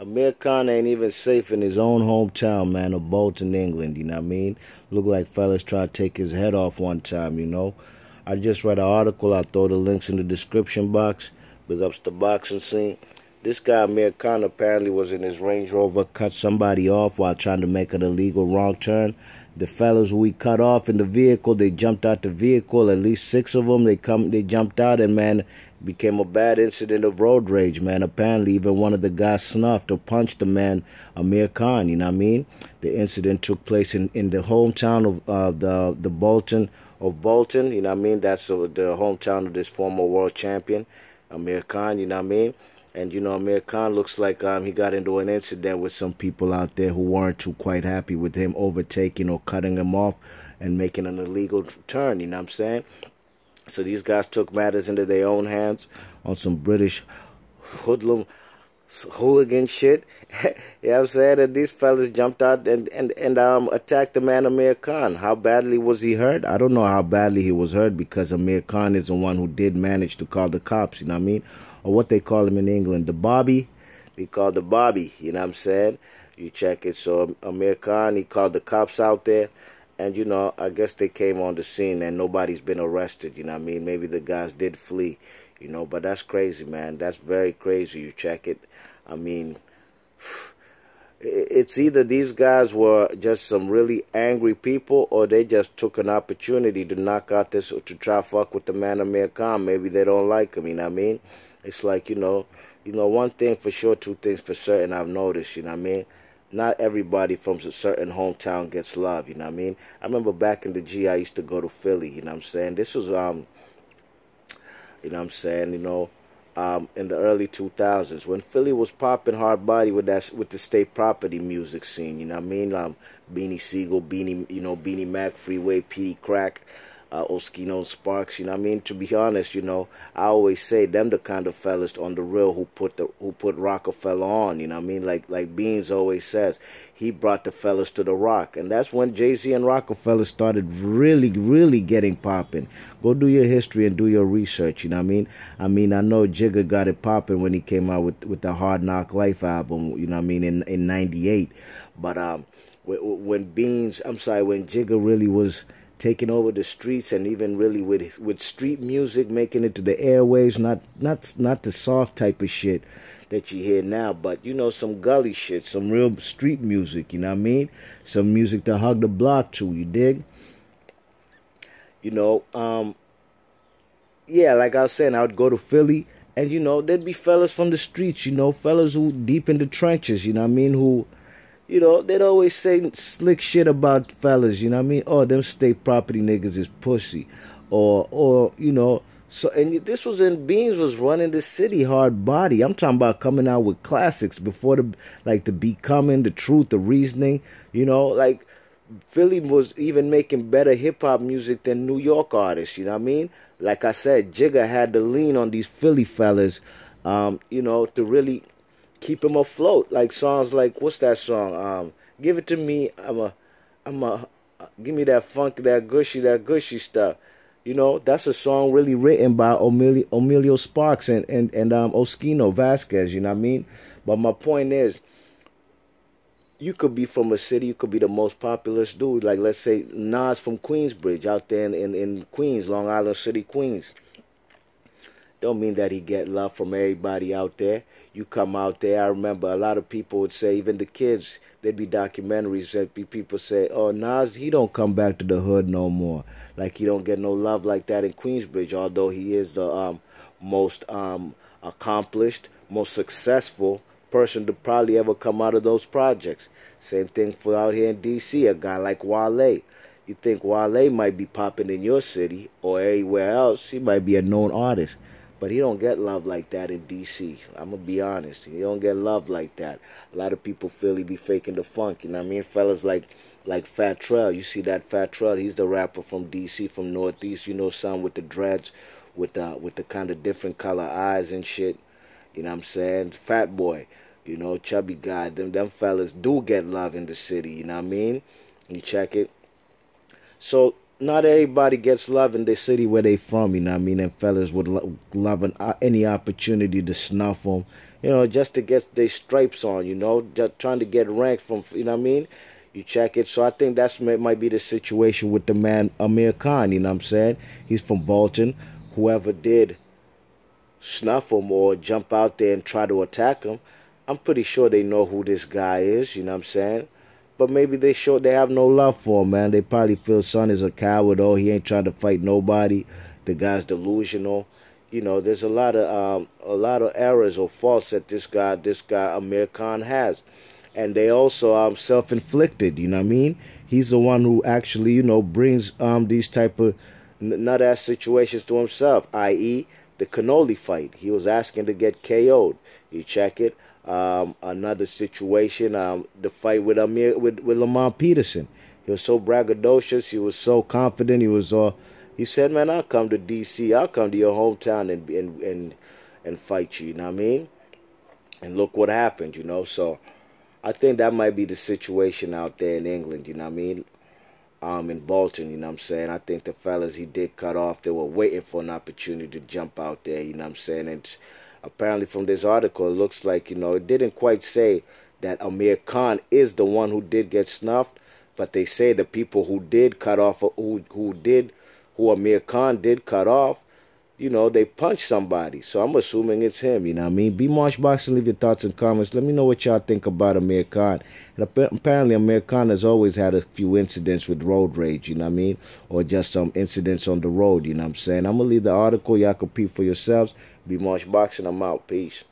Amir Khan ain't even safe in his own hometown, man, of Bolton, England, you know what I mean? Look like fellas try to take his head off one time, you know? I just read an article, I'll throw the links in the description box. Big ups the boxing scene. This guy, Amir Khan, apparently was in his Range Rover, cut somebody off while trying to make an illegal wrong turn. The fellas who he cut off in the vehicle, they jumped out the vehicle. At least 6 of them, they jumped out, and man, became a bad incident of road rage, man. Apparently, even one of the guys snuffed or punched the man, Amir Khan. You know what I mean? The incident took place in the hometown of the Bolton. You know what I mean? That's the hometown of this former world champion, Amir Khan. You know what I mean? And, you know, Amir Khan looks like he got into an incident with some people out there who weren't too quite happy with him overtaking or cutting him off and making an illegal turn, you know what I'm saying? So these guys took matters into their own hands on some British hoodlum hooligan shit. You know what I'm saying? And these fellas jumped out and attacked the man Amir Khan. How badly was he hurt? I don't know how badly he was hurt, because Amir Khan is the one who did manage to call the cops, you know what I mean? Or what they call him in England, the Bobby. He called the Bobby, you know what I'm saying? You check it. So Amir Khan, he called the cops out there. And, you know, I guess they came on the scene and nobody's been arrested, you know what I mean? Maybe the guys did flee, you know, but that's crazy, man. That's very crazy. You check it. I mean, it's either these guys were just some really angry people, or they just took an opportunity to knock out this, or to try fuck with the man Amir Khan. Maybe they don't like him, you know what I mean? It's like, you know, one thing for sure, two things for certain I've noticed, you know what I mean? Not everybody from a certain hometown gets love, you know what I mean? I remember back in the G, I used to go to Philly, you know what I'm saying? This was, you know what I'm saying, in the early 2000s, when Philly was popping hard body with the state property music scene, you know what I mean? Beanie Siegel, Beanie Mac, Freeway, Petey Crack, Oskino Sparks, you know what I mean? To be honest, you know, I always say them the kind of fellas on the real who put Rockefeller on, you know what I mean? Like Beans always says, he brought the fellas to the rock. And that's when Jay-Z and Rockefeller started really, really getting popping. Go do your history and do your research, you know what I mean? I know Jigga got it popping when he came out with the Hard Knock Life album, you know what I mean, in 98. But when Jigga really was taking over the streets, and even really with street music, making it to the airwaves, not the soft type of shit that you hear now, but, you know, some gully shit, some real street music, you know what I mean? Some music to hug the block to, you dig? You know, yeah, like I was saying, I would go to Philly, and, you know, there'd be fellas from the streets, you know, fellas who deep in the trenches, you know what I mean, who, you know, they'd always say slick shit about fellas, you know what I mean? Oh, them state property niggas is pussy. Or you know, so, and this was in Beans was running the city hard body. I'm talking about coming out with classics before the Becoming, the Truth, the Reasoning, you know, like Philly was even making better hip hop music than New York artists, you know what I mean? Like I said, Jigga had to lean on these Philly fellas, you know, to really keep him afloat. Like songs like, what's that song? Give It To Me. Give me that funk, that gushy stuff. You know, that's a song really written by Emilio Sparks and Oskino Vasquez, you know what I mean? But my point is, you could be from a city, you could be the most populous dude. Like, let's say Nas from Queensbridge, out there in Queens, Long Island City, Queens. Don't mean that he get love from everybody out there. You come out there, I remember a lot of people would say, even the kids, there'd be documentaries that people say, oh, Nas, he don't come back to the hood no more. Like, he don't get no love like that in Queensbridge, although he is the most accomplished, most successful person to probably ever come out of those projects. Same thing for out here in D.C., a guy like Wale. You think Wale might be popping in your city or anywhere else, he might be a known artist. But he don't get love like that in D.C. I'm going to be honest. He don't get love like that. A lot of people feel he be faking the funk. You know what I mean? Fellas like Fat Trell. You see that Fat Trell? He's the rapper from D.C., from Northeast. You know, son with the dreads, with the kind of different color eyes and shit. You know what I'm saying? Fat Boy. You know, chubby guy. Them fellas do get love in the city. You know what I mean? You check it. So not everybody gets love in the city where they from, you know what I mean? And fellas would love any opportunity to snuff them, just to get their stripes on, just trying to get ranked from, you know what I mean? You check it. So I think might be the situation with the man Amir Khan, you know what I'm saying? He's from Bolton. Whoever did snuff him or jump out there and try to attack him, I'm pretty sure they know who this guy is, you know what I'm saying? But maybe they have no love for him, man. They probably feel son is a coward. Oh, he ain't trying to fight nobody. The guy's delusional. There's a lot of errors or faults that this guy Amir Khan has, and they also self-inflicted. You know what I mean? He's the one who actually brings these type of nut-ass situations to himself, i.e. the cannoli fight. He was asking to get KO'd. You check it. Another situation, the fight with Amir with Lamar Peterson. He was so braggadocious. He was so confident. He said, "Man, I'll come to D.C. I'll come to your hometown and fight you." You know what I mean? And look what happened. So I think that might be the situation out there in England. You know what I mean? In Bolton, you know what I'm saying? I think the fellas he did cut off, they were waiting for an opportunity to jump out there, you know what I'm saying? And apparently from this article, it looks like, it didn't quite say that Amir Khan is the one who did get snuffed, but they say the people who did cut off, who Amir Khan did cut off, they punched somebody. So I'm assuming it's him, you know what I mean? Be Marsh Boxing, leave your thoughts and comments. Let me know what y'all think about Amir Khan. And apparently Amir Khan has always had a few incidents with road rage, you know what I mean? Or just some incidents on the road, you know what I'm saying? I'm going to leave the article. Y'all can peep for yourselves. Be Marsh Boxing. I'm out. Peace.